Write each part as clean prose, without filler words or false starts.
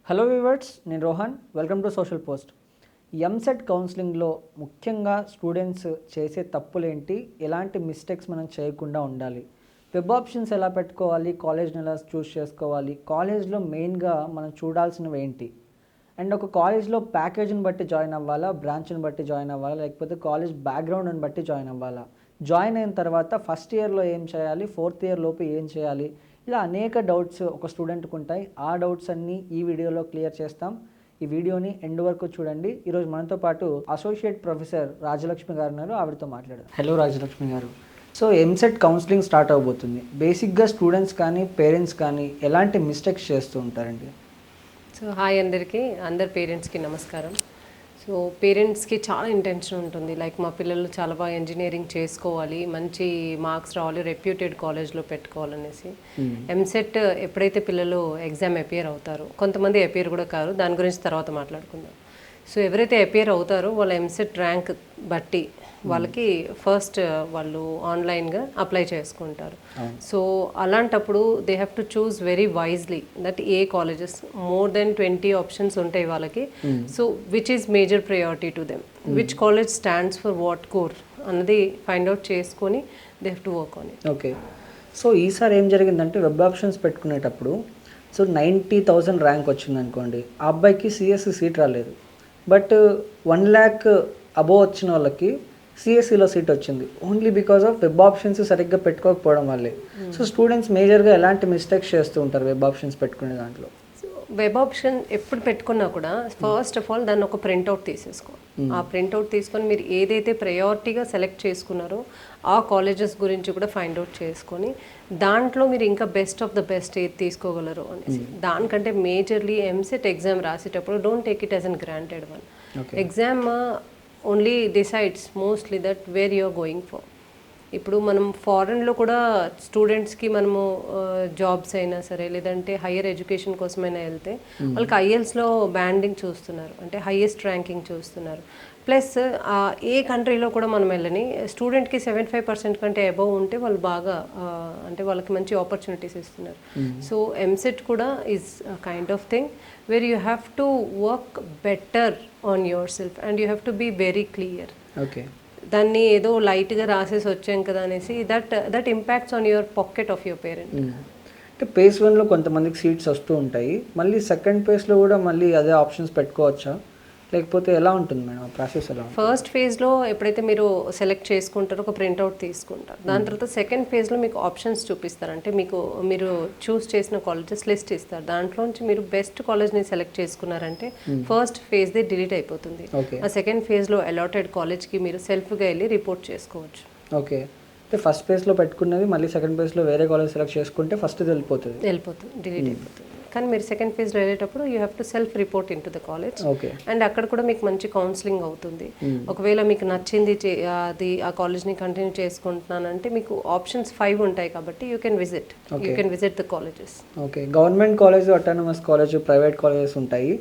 Hello viewers, నేను Rohan. Welcome to social post. EAMCET కౌన్సిలింగ్లో ముఖ్యంగా స్టూడెంట్స్ చేసే తప్పులేంటి, ఎలాంటి మిస్టేక్స్ మనం చేయకుండా ఉండాలి, వెబ్ ఆప్షన్స్ ఎలా పెట్టుకోవాలి, కాలేజ్ని ఎలా చూస్ చేసుకోవాలి, కాలేజ్లో మెయిన్గా మనం చూడాల్సినవి ఏంటి, అండ్ ఒక కాలేజ్లో ప్యాకేజ్ని బట్టి జాయిన్ అవ్వాలా, బ్రాంచ్ని బట్టి జాయిన్ అవ్వాలా, లేకపోతే కాలేజ్ బ్యాక్గ్రౌండ్ని బట్టి జాయిన్ అవ్వాలా, జాయిన్ అయిన తర్వాత ఫస్ట్ ఇయర్లో ఏం చేయాలి, ఫోర్త్ ఇయర్ లోపు ఏం చేయాలి, ఇలా అనేక డౌట్స్ ఒక స్టూడెంట్కి ఉంటాయి. ఆ డౌట్స్ అన్నీ ఈ వీడియోలో క్లియర్ చేస్తాం. ఈ వీడియోని ఎండ్ వరకు చూడండి. ఈరోజు మనతో పాటు అసోసియేట్ ప్రొఫెసర్ రాజలక్ష్మి గారు ఉన్నారు. ఆవిడతో మాట్లాడారు. హలో రాజలక్ష్మి గారు. సో ఎంసెట్ కౌన్సిలింగ్ స్టార్ట్ అవబోతుంది. బేసిక్గా స్టూడెంట్స్ కానీ పేరెంట్స్ కానీ ఎలాంటి మిస్టేక్స్ చేస్తూ ఉంటారండి? సో హాయ్ అందరికీ, అందరి పేరెంట్స్కి నమస్కారం. సో పేరెంట్స్కి చాలా ఇంటెన్షన్ ఉంటుంది, లైక్ మా పిల్లలు చాలా బాగా ఇంజనీరింగ్ చేసుకోవాలి, మంచి మార్క్స్ రావాలి, రెప్యూటెడ్ కాలేజ్లో పెట్టుకోవాలనేసి. ఎంసెట్ ఎప్పుడైతే పిల్లలు ఎగ్జామ్ అపియర్ అవుతారో, కొంతమంది అపియర్ కూడా కాదు, దాని గురించి తర్వాత మాట్లాడుకుందాం. సో ఎవరైతే అపియర్ అవుతారో వాళ్ళ ఎంసెట్ ర్యాంక్ బట్టి వాళ్ళకి ఫస్ట్ వాళ్ళు ఆన్లైన్గా అప్లై చేసుకుంటారు. సో అలాంటప్పుడు they have to choose very wisely that A colleges, more than 20 options ఉంటాయి వాళ్ళకి. So which is major priority to them, which college stands for what core అన్నది ఫైండ్ అవుట్ చేసుకొని they have to work on it. Okay. So ఈసారి ఏం జరిగిందంటే web options పెట్టుకునేటప్పుడు so 90,000 rank వచ్చింది అనుకోండి, ఆ అబ్బాయికి సిఎస్సి సీట్ రాలేదు. బట్ 1 lakh అబోవ్ వచ్చిన వాళ్ళకి సిఎస్సిలో సీట్ వచ్చింది, only because of web options సరిగ్గా పెట్టుకోకపోవడం వల్లే. సో స్టూడెంట్స్ మేజర్గా ఎలాంటి మిస్టేక్స్ చేస్తూ ఉంటారు వెబ్ ఆప్షన్స్ పెట్టుకునే దాంట్లో? వెబ్ ఆప్షన్ ఎప్పుడు పెట్టుకున్నా కూడా ఫస్ట్ ఆఫ్ ఆల్ దాన్ని ఒక ప్రింట్అవుట్ తీసేసుకో. ఆ ప్రింట్అవుట్ తీసుకొని మీరు ఏదైతే ప్రయారిటీగా సెలెక్ట్ చేసుకున్నారో ఆ కాలేజెస్ గురించి కూడా ఫైండ్ అవుట్ చేసుకొని దాంట్లో మీరు ఇంకా బెస్ట్ ఆఫ్ ద బెస్ట్ ఏది తీసుకోగలరు అనేసి. దానికంటే మేజర్లీ ఎంసెట్ ఎగ్జామ్ రాసేటప్పుడు don't take it as an granted one. Exam only decides mostly that where you're going for. ఇప్పుడు మనం ఫారెన్లో కూడా స్టూడెంట్స్కి మనము జాబ్స్ అయినా సరే, లేదంటే హయ్యర్ ఎడ్యుకేషన్ కోసమైనా వెళ్తే వాళ్ళకి ఐఎల్స్లో బ్యాండింగ్ చూస్తున్నారు, అంటే హయ్యెస్ట్ ర్యాంకింగ్ చూస్తున్నారు. ప్లస్ ఏ కంట్రీలో కూడా మనం వెళ్ళని స్టూడెంట్కి 75% కంటే అబవ్ ఉంటే వాళ్ళు బాగా అంటే వాళ్ళకి మంచి ఆపర్చునిటీస్ ఇస్తున్నారు. సో ఎంసెట్ కూడా is kind of thing where you have to work better on your self and you have to be very clear. Okay. దాన్ని ఏదో లైట్గా రాసేసి వచ్చాం కదా అనేసి that impacts on your pocket of your parent. అంటే phase 1లో కొంతమందికి సీట్స్ వస్తూ ఉంటాయి, మళ్ళీ సెకండ్ పేస్లో కూడా మళ్ళీ అదే ఆప్షన్స్ పెట్టుకోవచ్చా, లేకపోతే ఎలా ఉంటుంది మేడం ఆ ప్రాసెస్? ఎలా ఫస్ట్ ఫేజ్లో ఎప్పుడైతే మీరు సెలెక్ట్ చేసుకుంటారో ఒక ప్రింట్అవుట్ తీసుకుంటారు. దాని తర్వాత సెకండ్ ఫేజ్లో మీకు ఆప్షన్స్ చూపిస్తారు, అంటే మీరు చూస్ చేసిన కాలేజెస్ లిస్ట్ ఇస్తారు. దాంట్లోంచి మీరు బెస్ట్ కాలేజ్ని సెలెక్ట్ చేసుకున్నారంటే ఫస్ట్ ఫేజ్దే డిలీట్ అయిపోతుంది. ఆ సెకండ్ ఫేజ్లో అలాటెడ్ కాలేజ్కి మీరు సెల్ఫ్గా వెళ్ళి రిపోర్ట్ చేసుకోవచ్చు. ఓకే. అంటే ఫస్ట్ ఫేజ్లో పెట్టుకున్నవి మళ్ళీ సెకండ్ ఫేజ్లో వేరే కాలేజ్ సెలెక్ట్ చేసుకుంటే ఫస్ట్ వెళ్ళిపోతుంది, డిలీట్ అయిపోతుంది. కానీ మీరు సెకండ్ ఫేజ్లో వెళ్ళేటప్పుడు you have to self report in to the college. Okay. And అక్కడ కూడా మీకు మంచి కౌన్సిలింగ్ అవుతుంది. ఒకవేళ మీకు నచ్చింది అది ఆ కాలేజ్ని కంటిన్యూ చేసుకుంటున్నానంటే మీకు ఆప్షన్స్ 5 ఉంటాయి కాబట్టి you can visit the colleges. Okay. Government college, autonomous college, private colleges ఉంటాయి.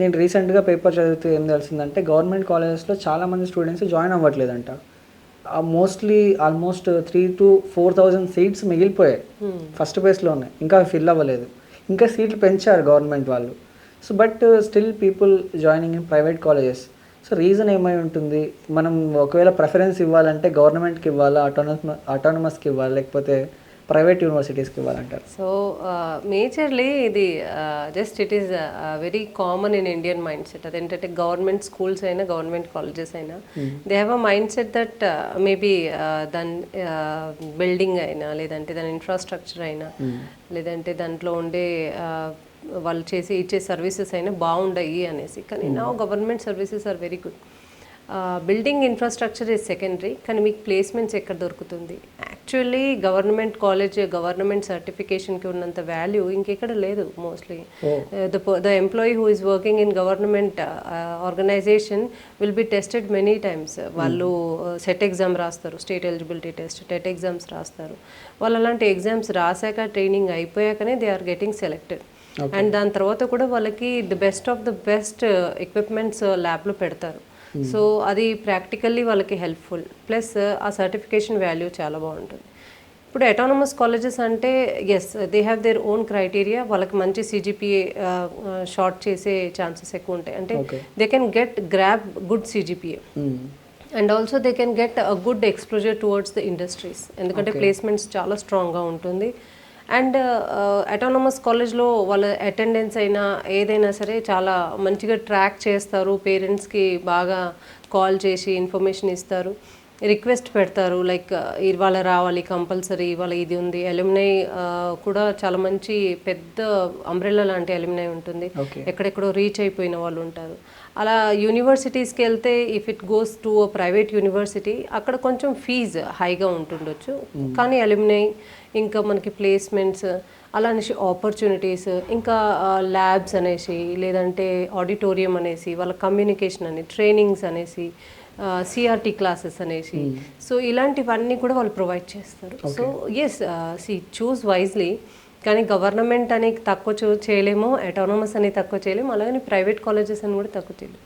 నేను రీసెంట్గా పేపర్ చదివితే ఏం తెలిసిందంటే గవర్నమెంట్ కాలేజెస్లో చాలామంది స్టూడెంట్స్ జాయిన్ అవ్వట్లేదంట. ఆల్మోస్ట్ 3,000 to 4,000 సీట్స్ మిగిలిపోయాయి ఫస్ట్ ఫేజ్లోనే, ఇంకా ఫిల్ అవ్వలేదు. ఇంకా సీట్లు పెంచారు గవర్నమెంట్ వాళ్ళు. So but still people joining in private colleges. So reason ఏమై ఉంటుంది? మనం ఒకవేళ ప్రిఫరెన్స్ ఇవ్వాలంటే గవర్నమెంట్కి ఇవ్వాలా, అటానమస్కి ఇవ్వాలి, లేకపోతే ప్రైవేట్ యూనివర్సిటీస్కి ఇవ్వాలంటారు? సో మేజర్లీ ఇది just it is very common in Indian mind set. అదేంటంటే గవర్నమెంట్ స్కూల్స్ అయినా గవర్నమెంట్ కాలేజెస్ అయినా they have a mind set that maybe దాని బిల్డింగ్ అయినా, లేదంటే దాని ఇన్ఫ్రాస్ట్రక్చర్ అయినా, లేదంటే దాంట్లో ఉండే వాళ్ళు ఇచ్చే సర్వీసెస్ అయినా బాగుండయి అనేసి. కానీ నా government services are very good. Building infrastructure is secondary, కానీ మీకు ప్లేస్మెంట్స్ ఎక్కడ దొరుకుతుంది? యాక్చువల్లీ గవర్నమెంట్ కాలేజ్, గవర్నమెంట్ సర్టిఫికేషన్కి ఉన్నంత వాల్యూ ఇంకెక్కడ లేదు. Mostly the employee who is working in government organization will be tested many times. వాళ్ళు సెట్ ఎగ్జామ్ రాస్తారు, state eligibility test, TET exams రాస్తారు. వాళ్ళు అలాంటి ఎగ్జామ్స్ రాశాక, ట్రైనింగ్ అయిపోయాకనే they are getting selected. And దాని తర్వాత కూడా వాళ్ళకి the best of the best equipments ల్యాబ్లో పెడతారు. సో అది ప్రాక్టికల్లీ వాళ్ళకి హెల్ప్ఫుల్. ప్లస్ ఆ సర్టిఫికేషన్ వాల్యూ చాలా బాగుంటుంది. ఇప్పుడు అటానమస్ కాలేజెస్ అంటే yes they have their own criteria, వాళ్ళకి మంచి సిజిపిఏ షార్ట్ చేసే ఛాన్సెస్ ఎక్కువ ఉంటాయి. అంటే they can grab good CGPA and also they can get a good exposure towards the industries, ఎందుకంటే ప్లేస్మెంట్స్ చాలా స్ట్రాంగ్గా ఉంటుంది. అండ్ అటానమస్ కాలేజ్లో వాళ్ళ అటెండెన్స్ అయినా ఏదైనా సరే చాలా మంచిగా ట్రాక్ చేస్తారు, పేరెంట్స్కి బాగా కాల్ చేసి ఇన్ఫర్మేషన్ ఇస్తారు, రిక్వెస్ట్ పెడతారు లైక్ ఇవాళ రావాలి కంపల్సరీ, ఇవాళ ఇది ఉంది. అల్యూమినై కూడా చాలా మంచి పెద్ద అంబ్రెల్లా లాంటి అల్యూమినై ఉంటుంది, ఎక్కడెక్కడో రీచ్ అయిపోయిన వాళ్ళు ఉంటారు. అలా యూనివర్సిటీస్కి వెళ్తే if it goes to private university అక్కడ కొంచెం ఫీజు హైగా ఉంటుండొచ్చు, కానీ అల్యూమినై ఇంకా మనకి ప్లేస్మెంట్స్ అలా అనేసి ఆపర్చునిటీస్, ఇంకా ల్యాబ్స్ అనేసి, లేదంటే ఆడిటోరియం అనేసి, వాళ్ళ కమ్యూనికేషన్ అని, ట్రైనింగ్స్ అనేసి, సిఆర్టీ క్లాసెస్ అనేసి, సో ఇలాంటివన్నీ కూడా వాళ్ళు ప్రొవైడ్ చేస్తారు. సో ఎస్ చూస్ వైజ్లీ, కానీ గవర్నమెంట్ అని తక్కువ చేయలేము, అటానమస్ అని తక్కువ చేయలేము, అలాగే ప్రైవేట్ కాలేజెస్ అని కూడా తక్కువ చేయలేము.